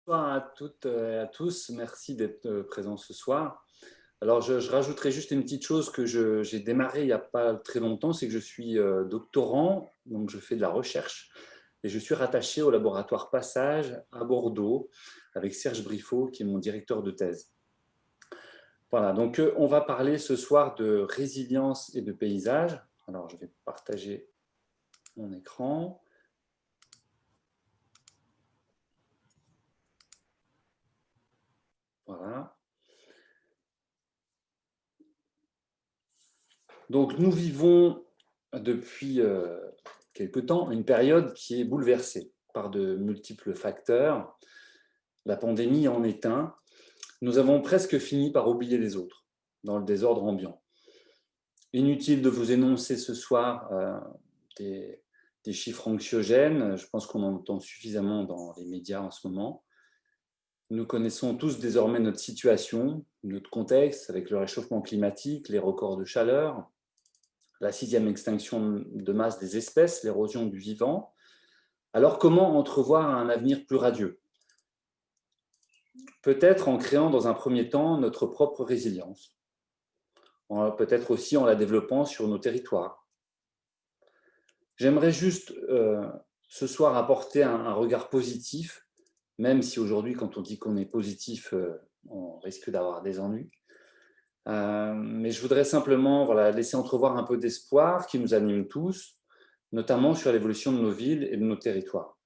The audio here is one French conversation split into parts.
Bonsoir à toutes et à tous, merci d'être présents ce soir. Alors, je rajouterai juste une petite chose que j'ai démarré il n'y a pas très longtemps, c'est que je suis doctorant, donc je fais de la recherche et je suis rattaché au laboratoire Passage à Bordeaux avec Serge Briffaut, qui est mon directeur de thèse. Voilà, donc on va parler ce soir de résilience et de paysage. Alors, je vais partager mon écran. Voilà. Donc, nous vivons depuis quelque temps une période qui est bouleversée par de multiples facteurs. La pandémie en est un. Nous avons presque fini par oublier les autres dans le désordre ambiant. Inutile de vous énoncer ce soir des, des chiffres anxiogènes. Je pense qu'on en entend suffisamment dans les médias en ce moment. Nous connaissons tous désormais notre situation, notre contexte avec le réchauffement climatique, les records de chaleur, la sixième extinction de masse des espèces, l'érosion du vivant. Alors comment entrevoir un avenir plus radieux? Peut-être en créant dans un premier temps notre propre résilience, peut-être aussi en la développant sur nos territoires. J'aimerais juste ce soir apporter un regard positif, même si aujourd'hui quand on dit qu'on est positif, on risque d'avoir des ennuis. Mais je voudrais simplement laisser entrevoir un peu d'espoir qui nous anime tous, notamment sur l'évolution de nos villes et de nos territoires.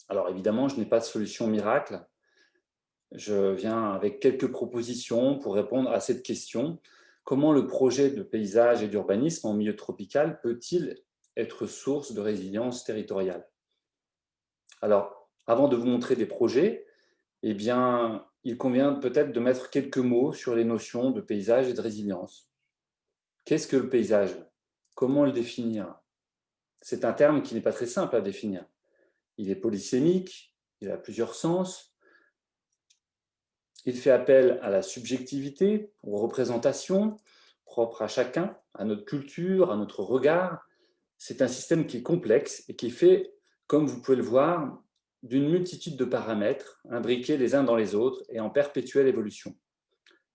Alors évidemment, je n'ai pas de solution miracle. Je viens avec quelques propositions pour répondre à cette question. Comment le projet de paysage et d'urbanisme en milieu tropical peut-il être source de résilience territoriale? Alors, avant de vous montrer des projets, eh bien, il convient peut-être de mettre quelques mots sur les notions de paysage et de résilience. Qu'est-ce que le paysage? Comment le définir? C'est un terme qui n'est pas très simple à définir. Il est polysémique, il a plusieurs sens. Il fait appel à la subjectivité, aux représentations propres à chacun, à notre culture, à notre regard. C'est un système qui est complexe et qui est fait, comme vous pouvez le voir, d'une multitude de paramètres imbriqués les uns dans les autres et en perpétuelle évolution.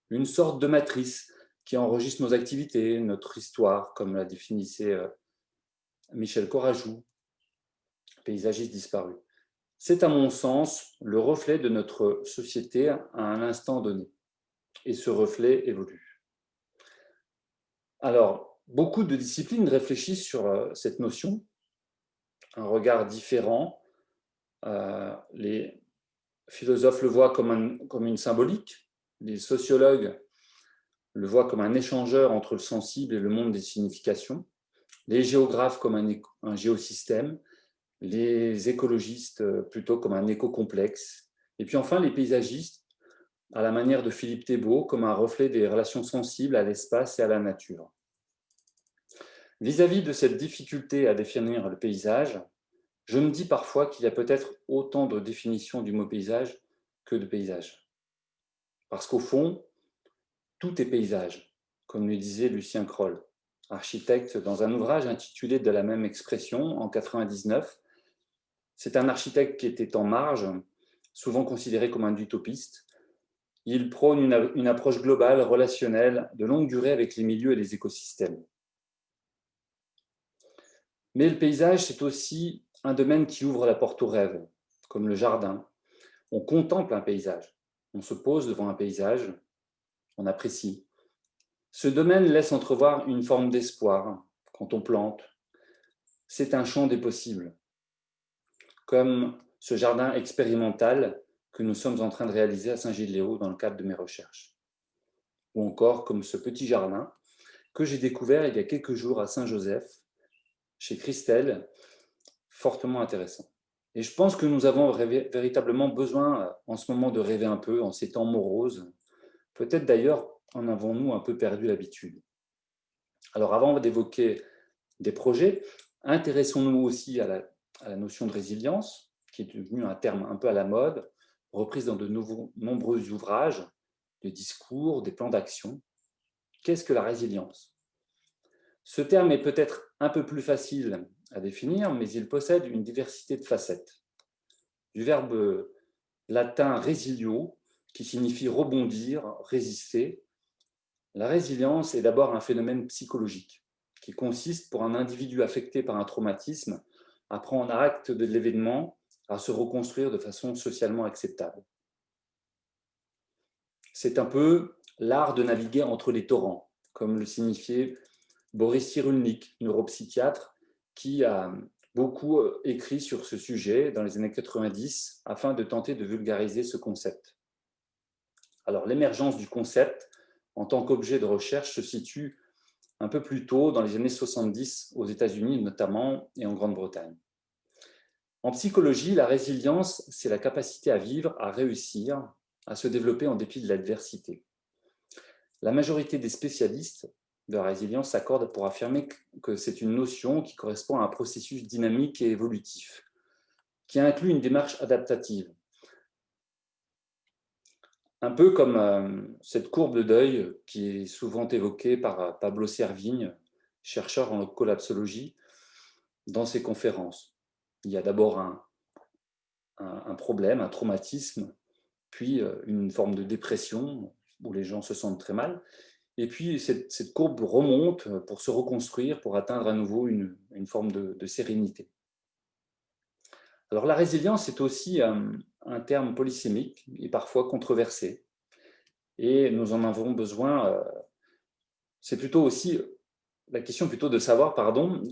Une sorte de matrice qui enregistre nos activités, notre histoire, comme l'a définissait Michel Corajou, paysagiste disparu. C'est à mon sens le reflet de notre société à un instant donné. Et ce reflet évolue. Alors, beaucoup de disciplines réfléchissent sur cette notion, un regard différent. Les philosophes le voient comme une symbolique, les sociologues le voient comme un échangeur entre le sensible et le monde des significations, les géographes comme un géosystème, les écologistes plutôt comme un éco-complexe, et puis enfin les paysagistes, à la manière de Philippe Thébault, comme un reflet des relations sensibles à l'espace et à la nature. Vis-à-vis de cette difficulté à définir le paysage, je me dis parfois qu'il y a peut-être autant de définitions du mot paysage que de paysage. Parce qu'au fond, tout est paysage, comme le disait Lucien Kroll, architecte dans un ouvrage intitulé de la même expression en 1999. C'est un architecte qui était en marge, souvent considéré comme un utopiste. Il prône une approche globale, relationnelle, de longue durée avec les milieux et les écosystèmes. Mais le paysage, c'est aussi un domaine qui ouvre la porte au rêve, comme le jardin. On contemple un paysage, on se pose devant un paysage, on apprécie. Ce domaine laisse entrevoir une forme d'espoir quand on plante. C'est un champ des possibles, comme ce jardin expérimental que nous sommes en train de réaliser à Saint-Gilles-Léo dans le cadre de mes recherches. Ou encore comme ce petit jardin que j'ai découvert il y a quelques jours à Saint-Joseph, chez Christelle, fortement intéressant. Et je pense que nous avons véritablement besoin en ce moment de rêver un peu, en ces temps moroses. Peut-être d'ailleurs en avons-nous un peu perdu l'habitude. Alors avant d'évoquer des projets, intéressons-nous aussi à la notion de résilience, qui est devenue un terme un peu à la mode, reprise dans de nombreux ouvrages, des discours, des plans d'action. Qu'est-ce que la résilience? Ce terme est peut-être un peu plus facile à définir, mais il possède une diversité de facettes. Du verbe latin resilio, qui signifie rebondir, résister. La résilience est d'abord un phénomène psychologique qui consiste pour un individu affecté par un traumatisme à prendre acte de l'événement, à se reconstruire de façon socialement acceptable. C'est un peu l'art de naviguer entre les torrents, comme le signifiait Boris Cyrulnik, neuropsychiatre, qui a beaucoup écrit sur ce sujet dans les années 90 afin de tenter de vulgariser ce concept. Alors, l'émergence du concept en tant qu'objet de recherche se situe un peu plus tôt, dans les années 70, aux États-Unis notamment et en Grande-Bretagne. En psychologie, la résilience, c'est la capacité à vivre, à réussir, à se développer en dépit de l'adversité. La majorité des spécialistes de la résilience s'accordent pour affirmer que c'est une notion qui correspond à un processus dynamique et évolutif, qui inclut une démarche adaptative. Un peu comme cette courbe de deuil qui est souvent évoquée par Pablo Servigne, chercheur en collapsologie, dans ses conférences. Il y a d'abord un problème, un traumatisme, puis une forme de dépression où les gens se sentent très mal. Et puis cette courbe remonte pour se reconstruire, pour atteindre à nouveau une forme de sérénité. Alors la résilience est aussi un terme polysémique et parfois controversé. Et nous en avons besoin, c'est plutôt aussi la question plutôt de savoir,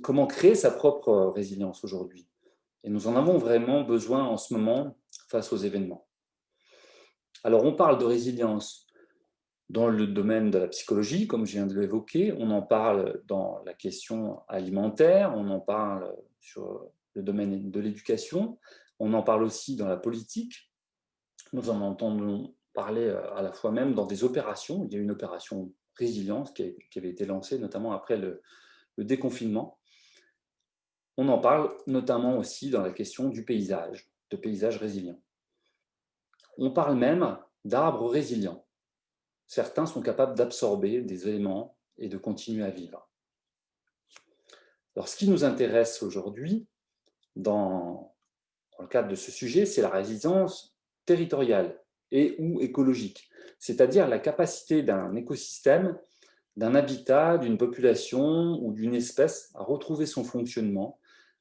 comment créer sa propre résilience aujourd'hui. Et nous en avons vraiment besoin en ce moment face aux événements. Alors on parle de résilience dans le domaine de la psychologie, comme je viens de l'évoquer, on en parle dans la question alimentaire, on en parle sur le domaine de l'éducation, on en parle aussi dans la politique. Nous en entendons parler à la fois même dans des opérations. Il y a une opération résilience qui avait été lancée notamment après le déconfinement. On en parle notamment aussi dans la question du paysage, de paysage résilient. On parle même d'arbres résilients. Certains sont capables d'absorber des éléments et de continuer à vivre. Alors, ce qui nous intéresse aujourd'hui, dans le cadre de ce sujet, c'est la résilience territoriale et ou écologique, c'est-à-dire la capacité d'un écosystème, d'un habitat, d'une population ou d'une espèce à retrouver son fonctionnement,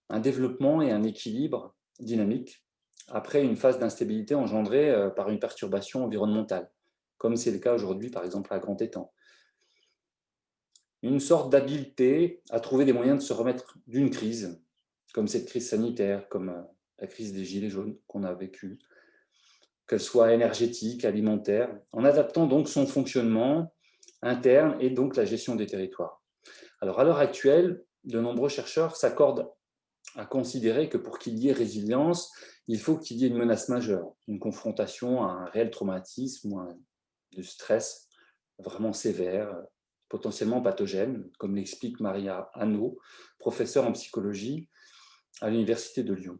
un développement et un équilibre dynamique après une phase d'instabilité engendrée par une perturbation environnementale, comme c'est le cas aujourd'hui, par exemple, à Grand Étang. Une sorte d'habileté à trouver des moyens de se remettre d'une crise, comme cette crise sanitaire, comme la crise des Gilets jaunes qu'on a vécue, qu'elle soit énergétique, alimentaire, en adaptant donc son fonctionnement interne et donc la gestion des territoires. Alors à l'heure actuelle, de nombreux chercheurs s'accordent à considérer que pour qu'il y ait résilience, il faut qu'il y ait une menace majeure, une confrontation à un réel traumatisme ou de stress vraiment sévère, potentiellement pathogène, comme l'explique Maria Hanno, professeure en psychologie à l'Université de Lyon.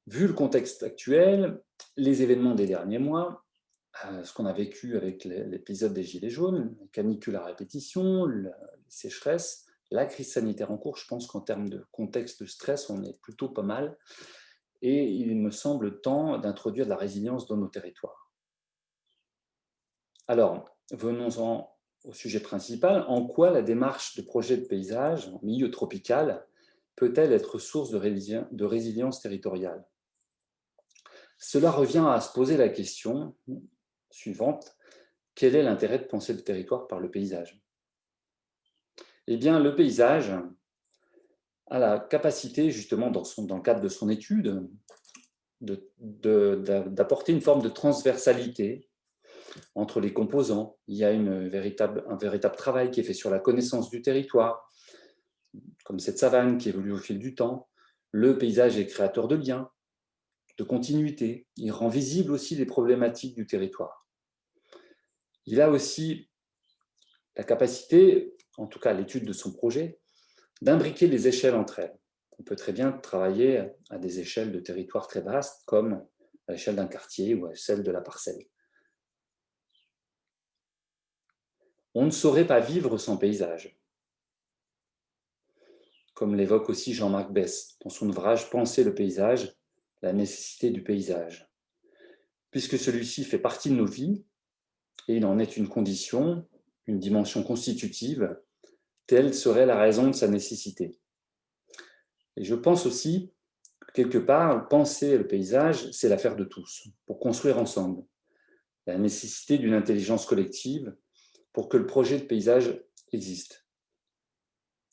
Vu le contexte actuel, les événements des derniers mois, ce qu'on a vécu avec l'épisode des Gilets jaunes, les canicules à répétition, les sécheresses, la crise sanitaire en cours, je pense qu'en termes de contexte de stress, on est plutôt pas mal. Et il me semble temps d'introduire de la résilience dans nos territoires. Alors, venons-en au sujet principal. En quoi la démarche de projet de paysage en milieu tropical peut-elle être source de résilience territoriale? Cela revient à se poser la question suivante. Quel est l'intérêt de penser le territoire par le paysage? Eh bien, le paysage a la capacité, justement, dans le cadre de son étude, d'apporter une forme de transversalité entre les composants. Il y a un véritable travail qui est fait sur la connaissance du territoire, comme cette savane qui évolue au fil du temps. Le paysage est créateur de liens, de continuité. Il rend visible aussi les problématiques du territoire. Il a aussi la capacité, en tout cas à l'étude de son projet, d'imbriquer les échelles entre elles. On peut très bien travailler à des échelles de territoire très vastes, comme à l'échelle d'un quartier ou à celle de la parcelle. On ne saurait pas vivre sans paysage, comme l'évoque aussi Jean-Marc Bess dans son ouvrage « Penser le paysage, la nécessité du paysage ». puisque celui-ci fait partie de nos vies et il en est une condition, une dimension constitutive, telle serait la raison de sa nécessité. Et je pense aussi, quelque part, penser le paysage, c'est l'affaire de tous, pour construire ensemble. La nécessité d'une intelligence collective pour que le projet de paysage existe.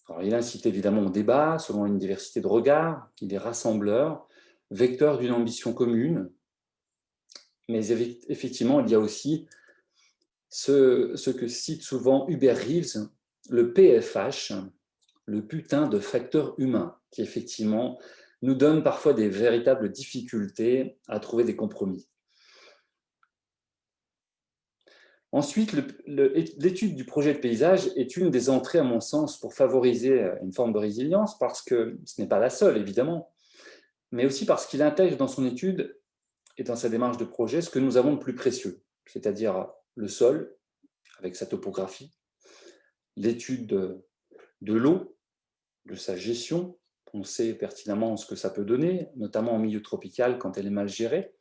Alors, il incite évidemment au débat, selon une diversité de regards, il est rassembleur, vecteur d'une ambition commune, mais effectivement, il y a aussi ce que cite souvent Hubert Reeves, le PFH, le putain de facteur humain, qui effectivement nous donne parfois des véritables difficultés à trouver des compromis. Ensuite, l'étude du projet de paysage est une des entrées, à mon sens, pour favoriser une forme de résilience, parce que ce n'est pas la seule, évidemment, mais aussi parce qu'il intègre dans son étude et dans sa démarche de projet ce que nous avons de plus précieux, c'est-à-dire le sol, avec sa topographie, l'étude de l'eau, de sa gestion, on sait pertinemment ce que ça peut donner, notamment en milieu tropical quand elle est mal gérée,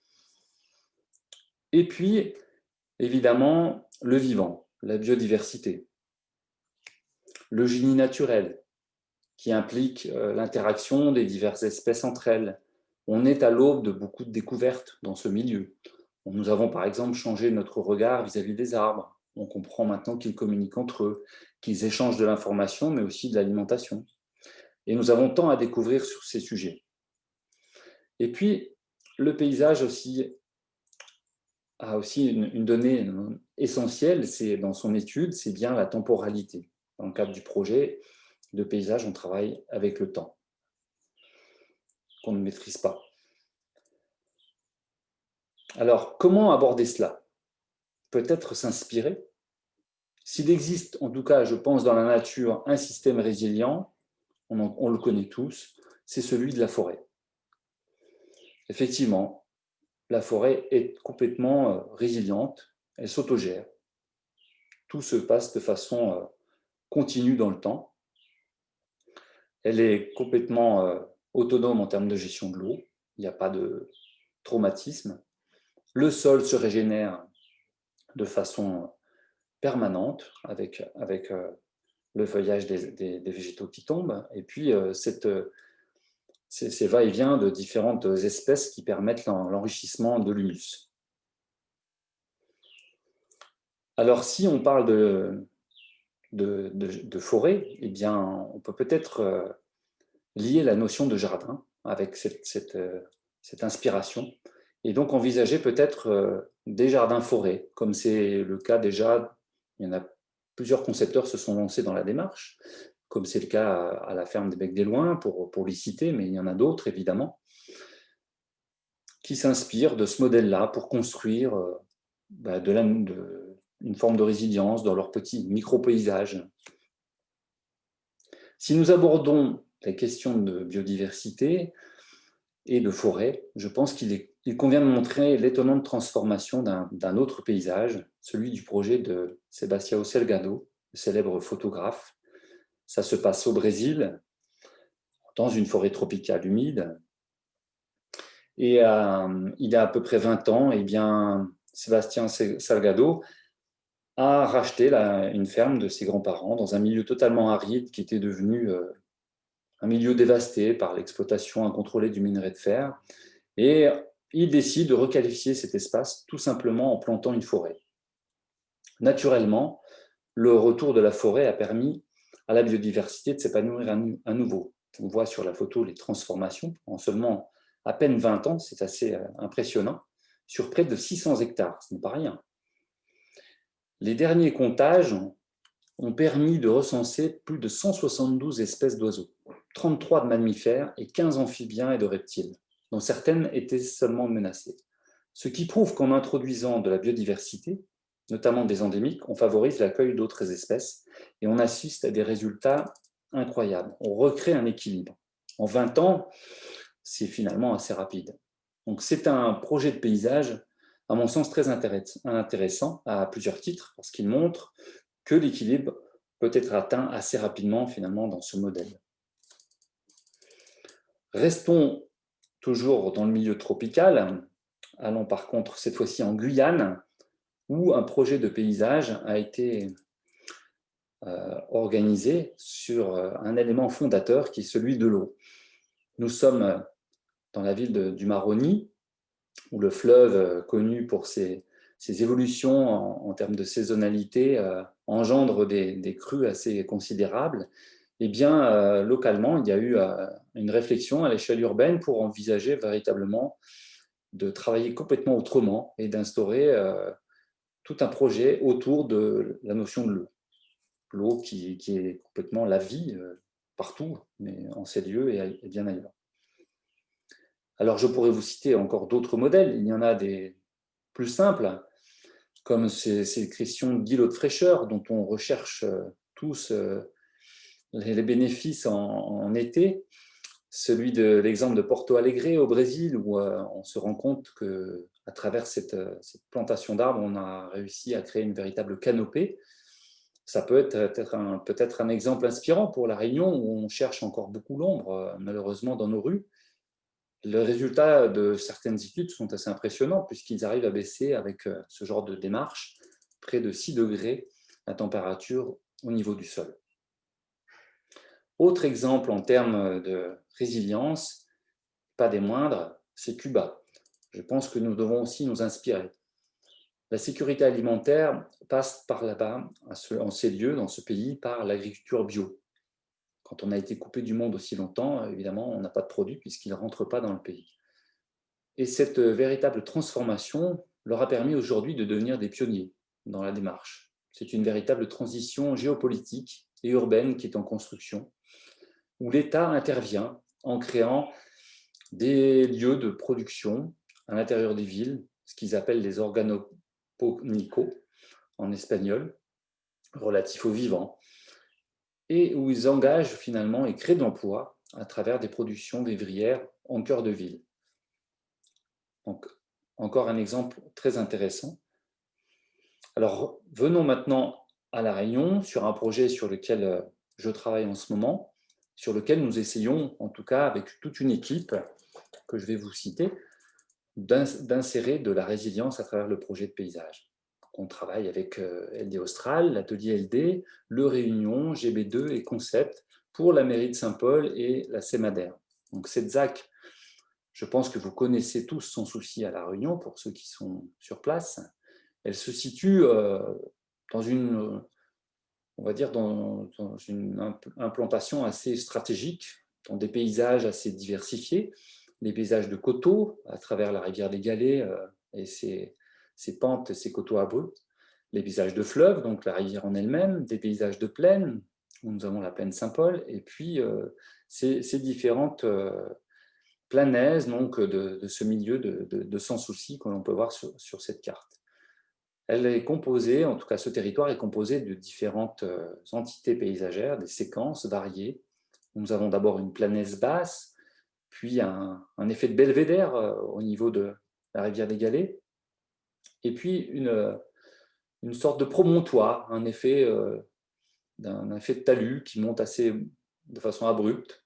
et puis, évidemment, le vivant, la biodiversité, le génie naturel, qui implique l'interaction des diverses espèces entre elles. On est à l'aube de beaucoup de découvertes dans ce milieu. Nous avons par exemple changé notre regard vis-à-vis des arbres. On comprend maintenant qu'ils communiquent entre eux, qu'ils échangent de l'information, mais aussi de l'alimentation. Et nous avons tant à découvrir sur ces sujets. Et puis, le paysage aussi a aussi une donnée essentielle, c'est dans son étude, c'est bien la temporalité. Dans le cadre du projet de paysage, on travaille avec le temps, qu'on ne maîtrise pas. Alors, comment aborder cela? Peut-être s'inspirer. S'il existe, en tout cas, je pense, dans la nature, un système résilient, on le connaît tous, c'est celui de la forêt. Effectivement, la forêt est complètement résiliente, elle s'autogère. Tout se passe de façon continue dans le temps. Elle est complètement autonome en termes de gestion de l'eau, il n'y a pas de traumatisme. Le sol se régénère de façon permanente avec le feuillage des végétaux qui tombent, et puis ces va-et-vient de différentes espèces qui permettent l'enrichissement de l'humus. Alors, si on parle de forêt, eh bien, on peut peut-être lier la notion de jardin avec cette inspiration, et donc envisager peut-être des jardins-forêts, comme c'est le cas déjà, il y en a plusieurs concepteurs se sont lancés dans la démarche, comme c'est le cas à la ferme des Becs des Loins, pour les citer, mais il y en a d'autres évidemment, qui s'inspirent de ce modèle-là pour construire une forme de résilience dans leur petit micro-paysage. Si nous abordons la question de biodiversité et de forêt, je pense qu'il convient de montrer l'étonnante transformation d'un autre paysage, celui du projet de Sebastião Salgado, le célèbre photographe. Ça se passe au Brésil, dans une forêt tropicale humide. Et il y a à peu près 20 ans, eh bien, Sebastião Salgado a racheté une ferme de ses grands-parents dans un milieu totalement aride qui était devenu un milieu dévasté par l'exploitation incontrôlée du minerai de fer. Et il décide de requalifier cet espace tout simplement en plantant une forêt. Naturellement, le retour de la forêt a permis à la biodiversité de s'épanouir à nouveau. On voit sur la photo les transformations en seulement à peine 20 ans, c'est assez impressionnant, sur près de 600 hectares, ce n'est pas rien. Les derniers comptages ont permis de recenser plus de 172 espèces d'oiseaux, 33 de mammifères et 15 amphibiens et de reptiles, dont certaines étaient seulement menacées. Ce qui prouve qu'en introduisant de la biodiversité, notamment des endémiques, on favorise l'accueil d'autres espèces et on assiste à des résultats incroyables. On recrée un équilibre. En 20 ans, c'est finalement assez rapide. Donc c'est un projet de paysage, à mon sens, très intéressant à plusieurs titres, parce qu'il montre que l'équilibre peut être atteint assez rapidement finalement dans ce modèle. Restons toujours dans le milieu tropical, Allons par contre cette fois-ci en Guyane, où un projet de paysage a été organisé sur un élément fondateur qui est celui de l'eau. Nous sommes dans la ville du Maroni, où le fleuve, connu pour ses évolutions en termes de saisonnalité, engendre des crues assez considérables. Eh bien, localement, il y a eu une réflexion à l'échelle urbaine pour envisager véritablement de travailler complètement autrement et d'instaurer tout un projet autour de la notion de l'eau. L'eau qui est complètement la vie partout, mais en ces lieux et bien ailleurs. Alors, je pourrais vous citer encore d'autres modèles. Il y en a des plus simples, comme ces questions d'îlots de fraîcheur dont on recherche tous les bénéfices en été. Celui de l'exemple de Porto Alegre au Brésil, où on se rend compte qu'à travers cette plantation d'arbres, on a réussi à créer une véritable canopée. Ça peut être peut-être un exemple inspirant pour La Réunion, où on cherche encore beaucoup l'ombre, malheureusement, dans nos rues. Les résultats de certaines études sont assez impressionnants, puisqu'ils arrivent à baisser avec ce genre de démarche près de 6 degrés la température au niveau du sol. Autre exemple en termes de résilience, pas des moindres, c'est Cuba. Je pense que nous devons aussi nous inspirer. La sécurité alimentaire passe par là-bas, en ces lieux, dans ce pays, par l'agriculture bio. Quand on a été coupé du monde aussi longtemps, évidemment, on n'a pas de produits puisqu'ils ne rentrent pas dans le pays. Et cette véritable transformation leur a permis aujourd'hui de devenir des pionniers dans la démarche. C'est une véritable transition géopolitique et urbaine qui est en construction, où l'État intervient en créant des lieux de production à l'intérieur des villes, ce qu'ils appellent les organopónicos en espagnol, relatifs au vivant, et où ils engagent finalement et créent de l'emploi à travers des productions vivrières en cœur de ville. Donc, encore un exemple très intéressant. Alors, venons maintenant à La Réunion, sur un projet sur lequel je travaille en ce moment, sur lequel nous essayons, en tout cas avec toute une équipe que je vais vous citer, d'insérer de la résilience à travers le projet de paysage. On travaille avec LD Austral, l'atelier LD, Le Réunion, GB2 et Concept pour la mairie de Saint-Paul et la CEMADER. Donc cette ZAC, je pense que vous connaissez tous sans souci à La Réunion, pour ceux qui sont sur place. Elle se situe dans une, on va dire, dans une implantation assez stratégique, dans des paysages assez diversifiés, des paysages de coteaux à travers la rivière des Galets et ses pentes, ses coteaux abrupts, les paysages de fleuves, donc la rivière en elle-même, des paysages de plaine, où nous avons la plaine Saint-Paul, et puis ces différentes planaises donc, de ce milieu de sans souci que l'on peut voir sur cette carte. Elle est composée, en tout cas ce territoire est composé de différentes entités paysagères, des séquences variées. Nous avons d'abord une planaise basse, puis un effet de belvédère au niveau de la rivière des Galets, et puis une sorte de promontoire, un effet de talus qui monte de façon abrupte,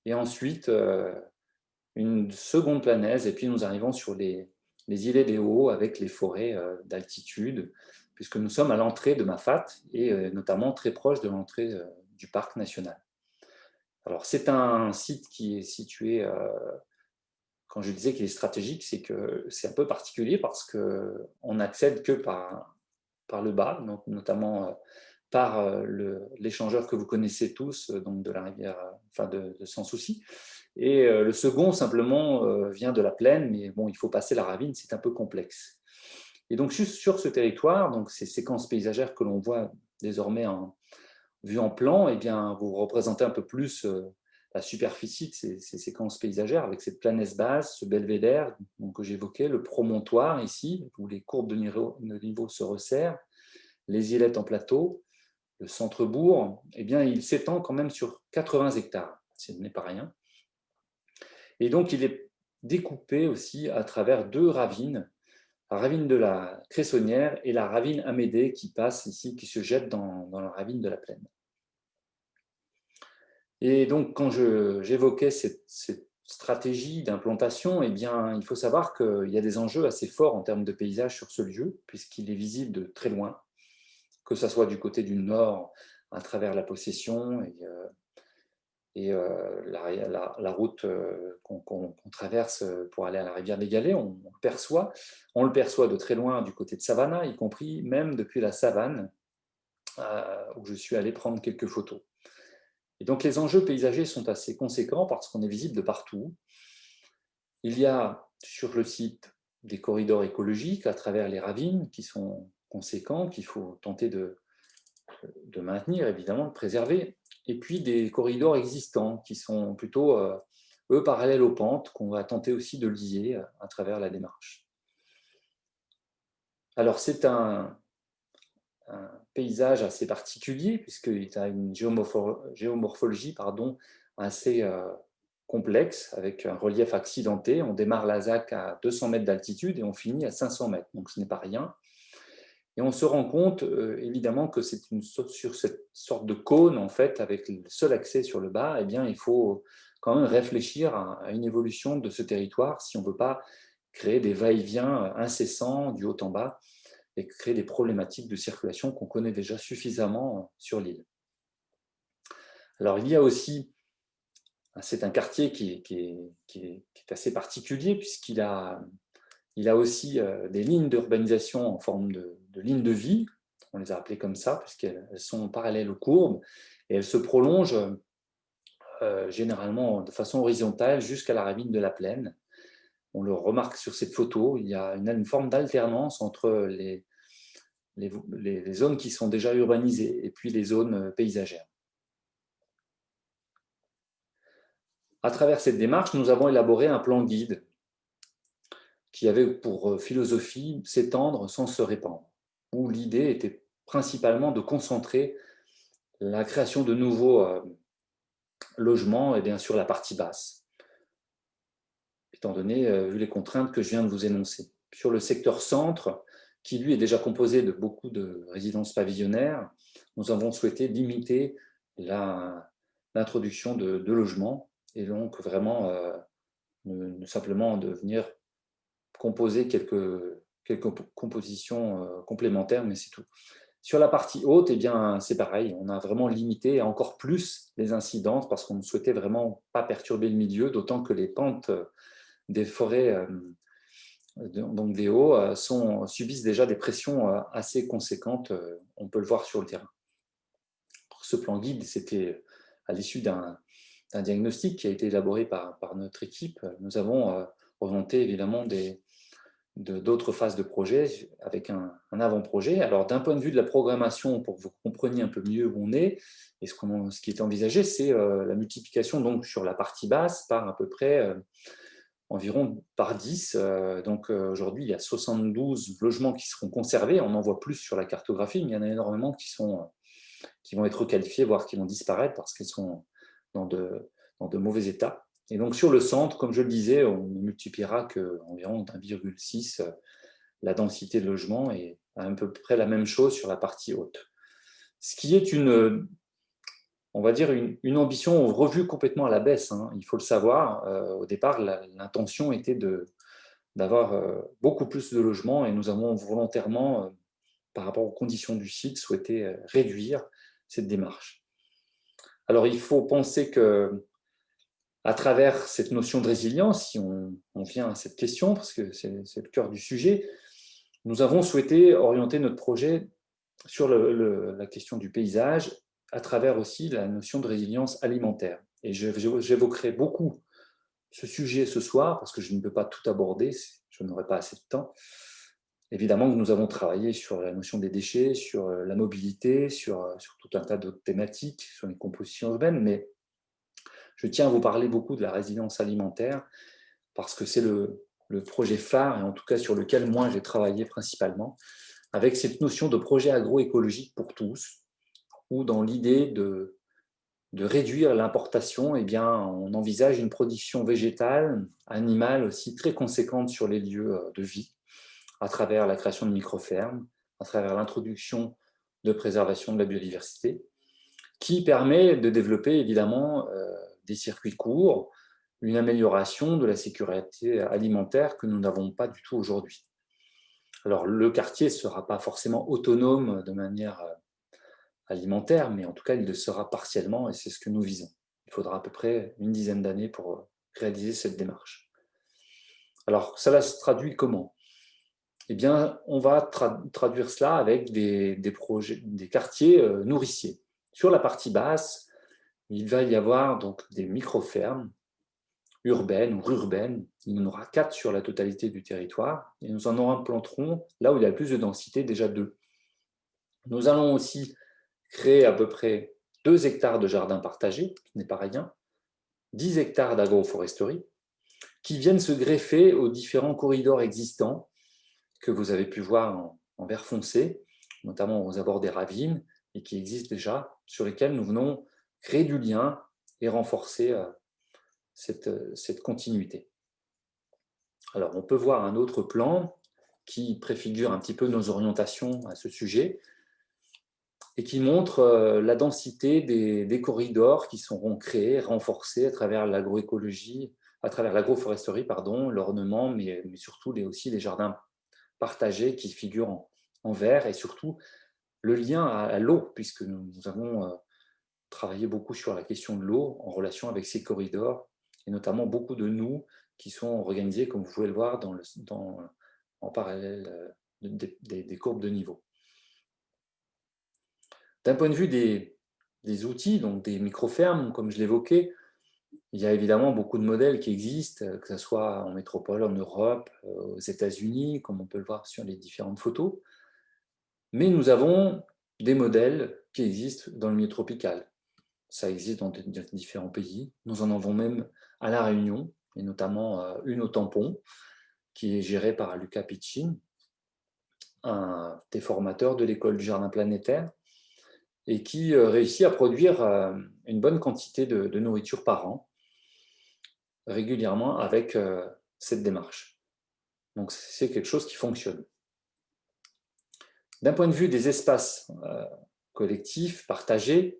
et ensuite une seconde planaise, et puis nous arrivons sur les îlets des Hauts avec les forêts d'altitude, puisque nous sommes à l'entrée de Mafat, et notamment très proche de l'entrée du parc national. Alors c'est un site qui est situé, quand je disais qu'il est stratégique, c'est que c'est un peu particulier parce qu'on n'accède que par le bas, donc notamment par l'échangeur que vous connaissez tous, donc de la rivière, enfin de Sans Souci. Et le second, simplement, vient de la plaine, mais bon, il faut passer la ravine, c'est un peu complexe. Et donc, juste sur ce territoire, donc ces séquences paysagères que l'on voit désormais vues en plan, eh bien, vous représentez un peu plus la superficie de ces séquences paysagères avec cette planaise basse, ce belvédère donc, que j'évoquais, le promontoire ici, où les courbes de niveau se resserrent, les îlettes en plateau, le centre-bourg, eh bien, il s'étend quand même sur 80 hectares, ce n'est pas rien. Et donc, il est découpé aussi à travers deux ravines, la ravine de la Cressonnière et la ravine Amédée qui passe ici, qui se jette dans la ravine de la Plaine. Et donc, quand j'évoquais stratégie d'implantation, eh bien, il faut savoir qu'il y a des enjeux assez forts en termes de paysage sur ce lieu, puisqu'il est visible de très loin, que ce soit du côté du nord, à travers la possession et la route qu'on traverse pour aller à la rivière des Galets, on le perçoit de très loin du côté de Savannah, y compris même depuis la savane, où je suis allé prendre quelques photos. Et donc les enjeux paysagers sont assez conséquents parce qu'on est visible de partout. Il y a sur le site des corridors écologiques à travers les ravines qui sont conséquents, qu'il faut tenter de maintenir, évidemment, de préserver, et puis des corridors existants qui sont plutôt, eux, parallèles aux pentes, qu'on va tenter aussi de lier à travers la démarche. Alors c'est un paysage assez particulier, puisqu'il a une géomorphologie assez complexe, avec un relief accidenté. On démarre la ZAC à 200 mètres d'altitude et on finit à 500 mètres, donc ce n'est pas rien. Et on se rend compte, évidemment, que c'est sur cette sorte de cône, en fait, avec le seul accès sur le bas, eh bien, il faut quand même réfléchir à une évolution de ce territoire si on ne veut pas créer des va-et-vient incessants du haut en bas et créer des problématiques de circulation qu'on connaît déjà suffisamment sur l'île. Alors, il y a aussi, c'est un quartier qui est assez particulier puisqu'il a aussi des lignes d'urbanisation en forme de lignes de vie, on les a appelées comme ça, puisqu'elles sont parallèles aux courbes, et elles se prolongent généralement de façon horizontale jusqu'à la ravine de la Plaine. On le remarque sur cette photo, il y a une forme d'alternance entre les zones qui sont déjà urbanisées et puis les zones paysagères. À travers cette démarche, nous avons élaboré un plan guide qui avait pour philosophie s'étendre sans se répandre, où l'idée était principalement de concentrer la création de nouveaux logements et bien sûr la partie basse, étant donné, vu les contraintes que je viens de vous énoncer. Sur le secteur centre, qui lui est déjà composé de beaucoup de résidences pavillonnaires, nous avons souhaité limiter l'introduction de logements et donc vraiment simplement de venir composer quelques compositions complémentaires, mais c'est tout. Sur la partie haute, eh bien, c'est pareil, on a vraiment limité encore plus les incidences parce qu'on ne souhaitait vraiment pas perturber le milieu, d'autant que les pentes des forêts, donc des hauts, subissent déjà des pressions assez conséquentes, on peut le voir sur le terrain. Ce plan guide, c'était à l'issue d'un diagnostic qui a été élaboré par notre équipe. Nous avons orienté évidemment d'autres phases de projet avec un avant-projet. Alors d'un point de vue de la programmation, pour que vous compreniez un peu mieux où on est, et ce qui est envisagé, c'est la multiplication donc, sur la partie basse par à peu près environ par 10. Donc aujourd'hui, il y a 72 logements qui seront conservés. On en voit plus sur la cartographie, mais il y en a énormément qui vont être requalifiés, voire qui vont disparaître parce qu'ils sont dans de mauvais état. Et donc sur le centre, comme je le disais, on ne multipliera qu'environ 1,6 la densité de logement et à peu près la même chose sur la partie haute. Ce qui est on va dire une ambition revue complètement à la baisse, hein, il faut le savoir. Au départ, l'intention était d'avoir beaucoup plus de logements et nous avons volontairement, par rapport aux conditions du site, souhaité réduire cette démarche. Alors il faut penser que à travers cette notion de résilience, si on vient à cette question, parce que c'est le cœur du sujet, nous avons souhaité orienter notre projet sur la question du paysage, à travers aussi la notion de résilience alimentaire. Et j'évoquerai beaucoup ce sujet ce soir, parce que je ne peux pas tout aborder, je n'aurai pas assez de temps. Évidemment que nous avons travaillé sur la notion des déchets, sur la mobilité, sur tout un tas d'autres thématiques, sur les compositions urbaines, mais je tiens à vous parler beaucoup de la résilience alimentaire parce que c'est le projet phare, et en tout cas sur lequel moi j'ai travaillé principalement, avec cette notion de projet agroécologique pour tous, où dans l'idée de réduire l'importation, eh bien, on envisage une production végétale, animale aussi très conséquente sur les lieux de vie, à travers la création de micro-fermes, à travers l'introduction de préservation de la biodiversité, qui permet de développer évidemment des circuits courts, une amélioration de la sécurité alimentaire que nous n'avons pas du tout aujourd'hui. Alors, le quartier ne sera pas forcément autonome de manière alimentaire, mais en tout cas, il le sera partiellement et c'est ce que nous visons. Il faudra à peu près une dizaine d'années pour réaliser cette démarche. Alors, cela se traduit comment? Eh bien, on va traduire cela avec des projets, des quartiers nourriciers. Sur la partie basse, il va y avoir donc des micro-fermes urbaines ou rurbaines. Il y en aura 4 sur la totalité du territoire et nous en implanterons là où il y a le plus de densité, déjà 2. Nous allons aussi créer à peu près 2 hectares de jardins partagés, ce n'est pas rien, 10 hectares d'agroforesterie, qui viennent se greffer aux différents corridors existants que vous avez pu voir en vert foncé, notamment aux abords des ravines, et qui existent déjà, sur lesquels nous venons créer du lien et renforcer cette continuité. Alors, on peut voir un autre plan qui préfigure un petit peu nos orientations à ce sujet et qui montre la densité des corridors qui seront créés, renforcés à travers l'agroécologie, à travers l'agroforesterie, l'ornement, mais surtout aussi les jardins partagés qui figurent en vert et surtout le lien à l'eau, puisque nous avons travaillé beaucoup sur la question de l'eau en relation avec ces corridors et notamment beaucoup de nous qui sont organisés, comme vous pouvez le voir, en parallèle des courbes de niveau. D'un point de vue des outils, donc des micro-fermes, comme je l'évoquais, il y a évidemment beaucoup de modèles qui existent, que ce soit en métropole, en Europe, aux États-Unis, comme on peut le voir sur les différentes photos. Mais nous avons des modèles qui existent dans le milieu tropical. Ça existe dans différents pays. Nous en avons même à La Réunion, et notamment une au Tampon, qui est gérée par Luca Piccin, un des formateurs de l'école du jardin planétaire, et qui réussit à produire une bonne quantité de nourriture par an, régulièrement avec cette démarche. Donc c'est quelque chose qui fonctionne. D'un point de vue des espaces collectifs, partagés,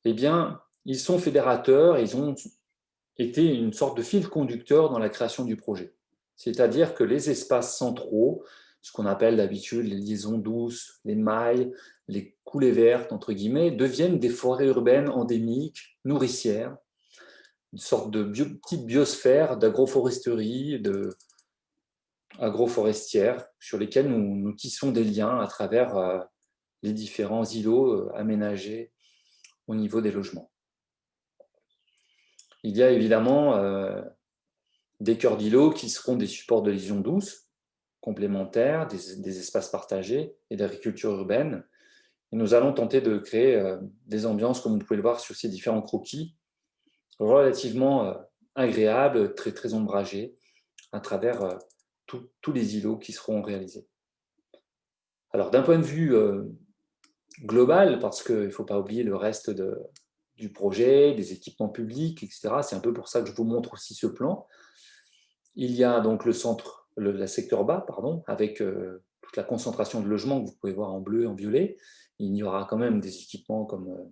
eh bien, ils sont fédérateurs, ils ont été une sorte de fil conducteur dans la création du projet. C'est-à-dire que les espaces centraux, ce qu'on appelle d'habitude les liaisons douces, les mailles, les coulées vertes, entre guillemets, deviennent des forêts urbaines endémiques, nourricières, une sorte de petite biosphère d'agroforesterie, agroforestière, sur lesquelles nous tissons des liens à travers les différents îlots aménagés au niveau des logements. Il y a évidemment des cœurs d'îlots qui seront des supports de liaison douce, complémentaires, des espaces partagés et d'agriculture urbaine. Et nous allons tenter de créer des ambiances, comme vous pouvez le voir sur ces différents croquis, relativement agréables, très, très ombragés, à travers tous les îlots qui seront réalisés. Alors, d'un point de vue global, parce qu'il ne faut pas oublier le reste du projet, des équipements publics, etc. C'est un peu pour ça que je vous montre aussi ce plan. Il y a donc le secteur bas, avec toute la concentration de logements que vous pouvez voir en bleu et en violet. Il y aura quand même des équipements comme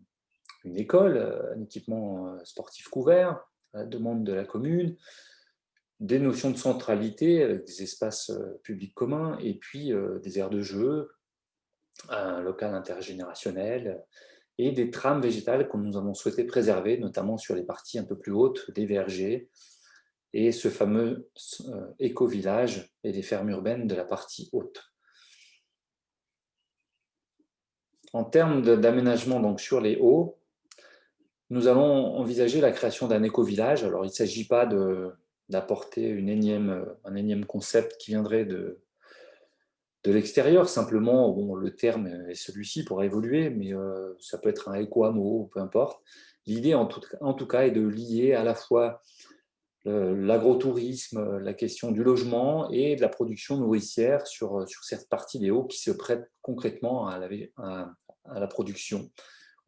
une école, un équipement sportif couvert, à la demande de la commune, des notions de centralité avec des espaces publics communs et puis des aires de jeu, un local intergénérationnel et des trames végétales que nous avons souhaité préserver, notamment sur les parties un peu plus hautes des vergers et ce fameux éco-village et les fermes urbaines de la partie haute. En termes d'aménagement donc sur les hauts, nous allons envisager la création d'un éco-village. Alors, il ne s'agit pas d'apporter un énième concept qui viendrait de l'extérieur. Simplement, bon, le terme est celui-ci pour évoluer, mais ça peut être un éco-hameau, peu importe. L'idée, en tout cas, est de lier à la fois l'agrotourisme, la question du logement et de la production nourricière sur cette partie des hauts qui se prête concrètement à la production,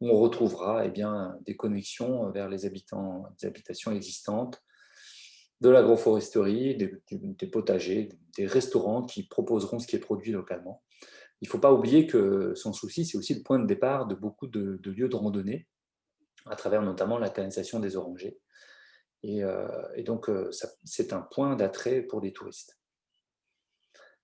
où on retrouvera des connexions vers les habitations existantes, de l'agroforesterie, des potagers, des restaurants qui proposeront ce qui est produit localement. Il ne faut pas oublier que Sans Souci, c'est aussi le point de départ de beaucoup de lieux de randonnée, à travers notamment la canalisation des orangers. Et donc, c'est un point d'attrait pour les touristes.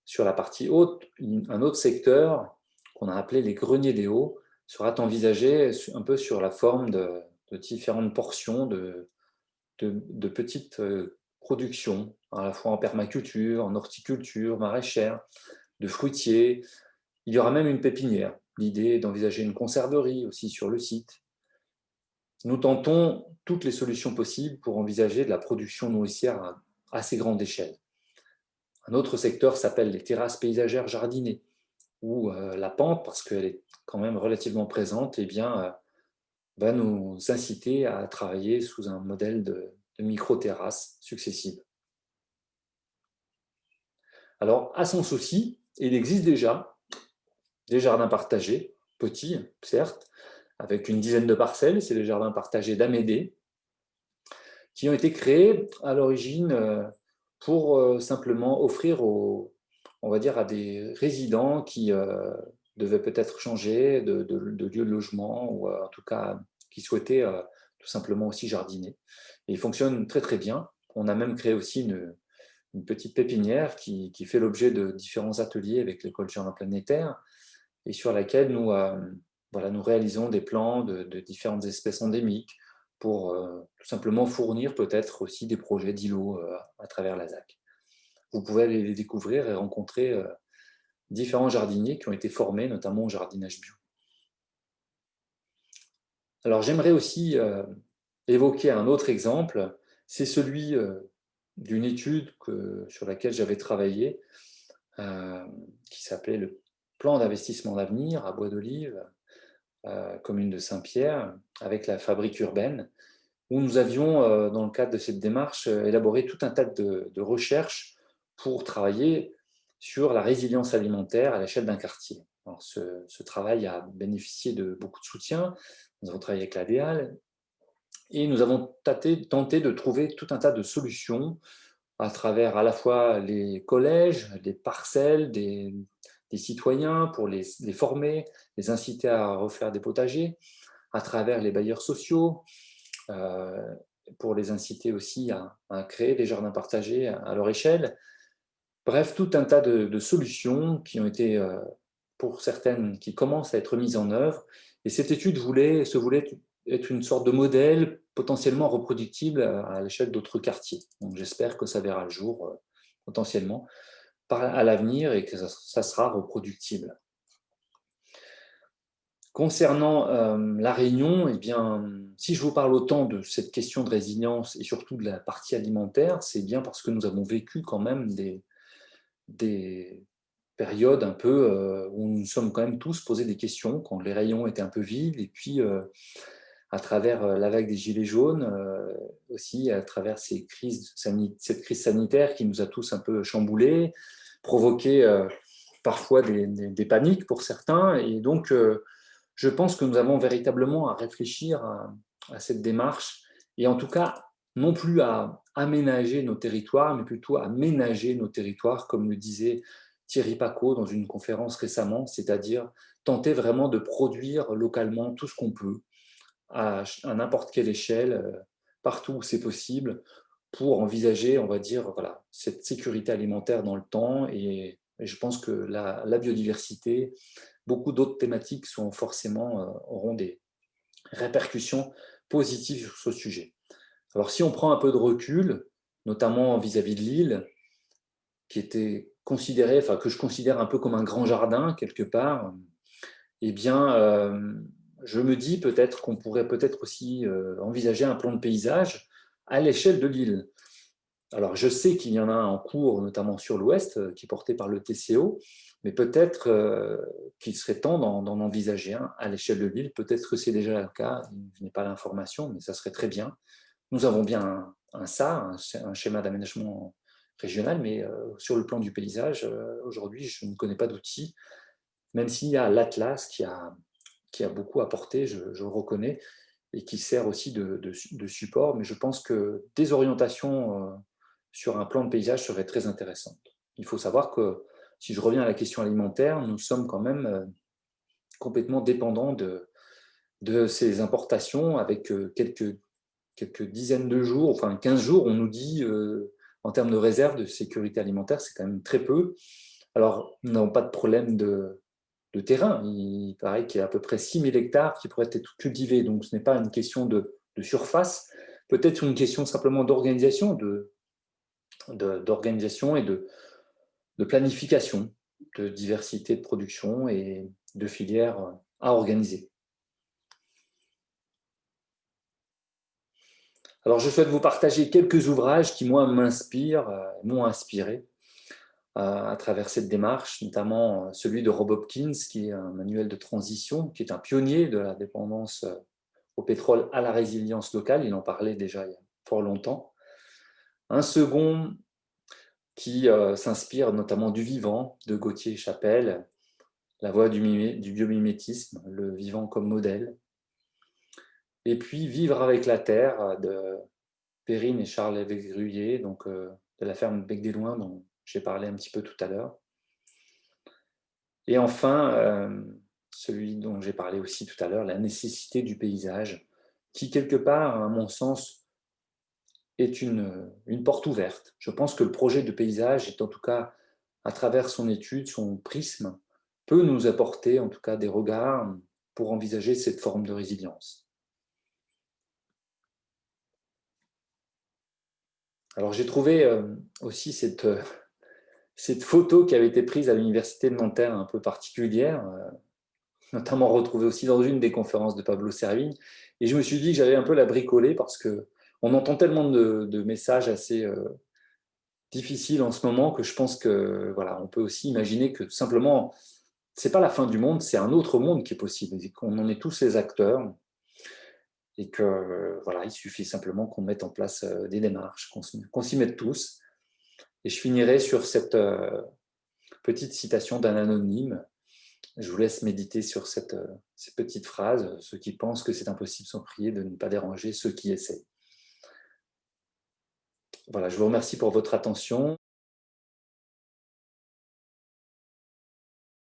Sur la partie haute, un autre secteur qu'on a appelé les greniers des hauts sera envisagé un peu sur la forme de différentes portions de petites productions, à la fois en permaculture, en horticulture, maraîchère, de fruitiers. Il y aura même une pépinière. L'idée est d'envisager une conserverie aussi sur le site. Nous tentons toutes les solutions possibles pour envisager de la production nourricière à assez grande échelle. Un autre secteur s'appelle les terrasses paysagères jardinées, où la pente, parce qu'elle est quand même relativement présente, eh bien, va nous inciter à travailler sous un modèle de micro-terrasses successives. Alors, à son souci, il existe déjà des jardins partagés, petits, certes, avec une dizaine de parcelles, c'est les jardins partagés d'Amédée, qui ont été créés à l'origine pour simplement offrir on va dire, à des résidents qui devaient peut-être changer de lieu de logement ou en tout cas qui souhaitaient tout simplement aussi jardiner. Et ils fonctionnent très très bien. On a même créé aussi une petite pépinière qui fait l'objet de différents ateliers avec l'école Jardin Planétaire et sur laquelle voilà, nous réalisons des plans de différentes espèces endémiques pour tout simplement fournir peut-être aussi des projets d'îlots à travers la ZAC. Vous pouvez aller les découvrir et rencontrer différents jardiniers qui ont été formés, notamment au jardinage bio. Alors j'aimerais aussi évoquer un autre exemple, c'est celui d'une étude sur laquelle j'avais travaillé, qui s'appelait le plan d'investissement d'avenir à Bois d'Olive, commune de Saint-Pierre, avec la fabrique urbaine, où nous avions, dans le cadre de cette démarche, élaboré tout un tas de recherches pour travailler sur la résilience alimentaire à l'échelle d'un quartier. Alors, ce travail a bénéficié de beaucoup de soutien. Nous avons travaillé avec l'ADEAL et nous avons tenté de trouver tout un tas de solutions à travers à la fois les collèges, les parcelles, des citoyens pour les former, les inciter à refaire des potagers, à travers les bailleurs sociaux, pour les inciter aussi à créer des jardins partagés à leur échelle. Bref, tout un tas de solutions qui ont été, pour certaines, qui commencent à être mises en œuvre. Et cette étude se voulait être une sorte de modèle potentiellement reproductible à l'échelle d'autres quartiers. Donc j'espère que ça verra le jour potentiellement à l'avenir et que ça sera reproductible. Concernant la Réunion, eh bien, si je vous parle autant de cette question de résilience et surtout de la partie alimentaire, c'est bien parce que nous avons vécu quand même des périodes un peu où nous nous sommes quand même tous posé des questions, quand les rayons étaient un peu vides, et puis à travers la vague des Gilets jaunes, aussi à travers cette crise sanitaire qui nous a tous un peu chamboulés, provoqué parfois des paniques pour certains, et donc je pense que nous avons véritablement à réfléchir à cette démarche et en tout cas, non plus à aménager nos territoires, mais plutôt à ménager nos territoires, comme le disait Thierry Pacaud dans une conférence récemment, c'est-à-dire tenter vraiment de produire localement tout ce qu'on peut à n'importe quelle échelle, partout où c'est possible, pour envisager, on va dire, voilà, cette sécurité alimentaire dans le temps. Et je pense que la biodiversité, beaucoup d'autres thématiques auront des répercussions positives sur ce sujet. Alors si on prend un peu de recul, notamment vis-à-vis de l'île, qui était considérée, enfin que je considère un peu comme un grand jardin quelque part, eh bien, je me dis peut-être qu'on pourrait peut-être aussi envisager un plan de paysage à l'échelle de l'île. Alors, je sais qu'il y en a un en cours, notamment sur l'Ouest, qui est porté par le TCO, mais peut-être qu'il serait temps d'en envisager un à l'échelle de l'île. Peut-être que c'est déjà le cas, je n'ai pas l'information, mais ça serait très bien. Nous avons bien un schéma d'aménagement régional, mais sur le plan du paysage, aujourd'hui, je ne connais pas d'outils, même s'il y a l'Atlas qui a beaucoup apporté, je le reconnais, et qui sert aussi de support, mais je pense que des orientations sur un plan de paysage seraient très intéressantes. Il faut savoir que, si je reviens à la question alimentaire, nous sommes quand même complètement dépendants de ces importations, avec quelques quelques dizaines de jours, enfin 15 jours, on nous dit, en termes de réserve de sécurité alimentaire, c'est quand même très peu. Alors, nous n'avons pas de problème de terrain. Il paraît qu'il y a à peu près 6000 hectares qui pourraient être cultivés. Donc, ce n'est pas une question de surface, peut-être une question simplement d'organisation, d'organisation et de planification, de diversité de production et de filières à organiser. Alors, je souhaite vous partager quelques ouvrages qui, moi, m'ont inspiré à travers cette démarche, notamment celui de Rob Hopkins, qui est un manuel de transition, qui est un pionnier de la dépendance au pétrole à la résilience locale. Il en parlait déjà il y a fort longtemps. Un second qui s'inspire notamment du vivant de Gauthier Chapelle, la voie du biomimétisme, le vivant comme modèle. Et puis Vivre avec la terre de Perrine et Charles Lévesque-Gruyer, donc de la ferme Bec des Loings dont j'ai parlé un petit peu tout à l'heure. Et enfin, celui dont j'ai parlé aussi tout à l'heure, la nécessité du paysage, qui quelque part, à mon sens, est une porte ouverte. Je pense que le projet de paysage est en tout cas, à travers son étude, son prisme, peut nous apporter en tout cas des regards pour envisager cette forme de résilience. Alors j'ai trouvé aussi cette photo qui avait été prise à l'université de Nanterre un peu particulière, notamment retrouvée aussi dans une des conférences de Pablo Servigne, et je me suis dit que j'allais un peu la bricoler parce qu'on entend tellement de messages assez difficiles en ce moment que je pense que voilà, on peut aussi imaginer que tout simplement, c'est pas la fin du monde, c'est un autre monde qui est possible, et qu'on en est tous les acteurs, et que voilà, il suffit simplement qu'on mette en place des démarches, qu'on s'y mette tous. Et je finirai sur cette petite citation d'un anonyme. Je vous laisse méditer sur cette petite phrase. Ceux qui pensent que c'est impossible sans prier, de ne pas déranger ceux qui essaient. Voilà, je vous remercie pour votre attention.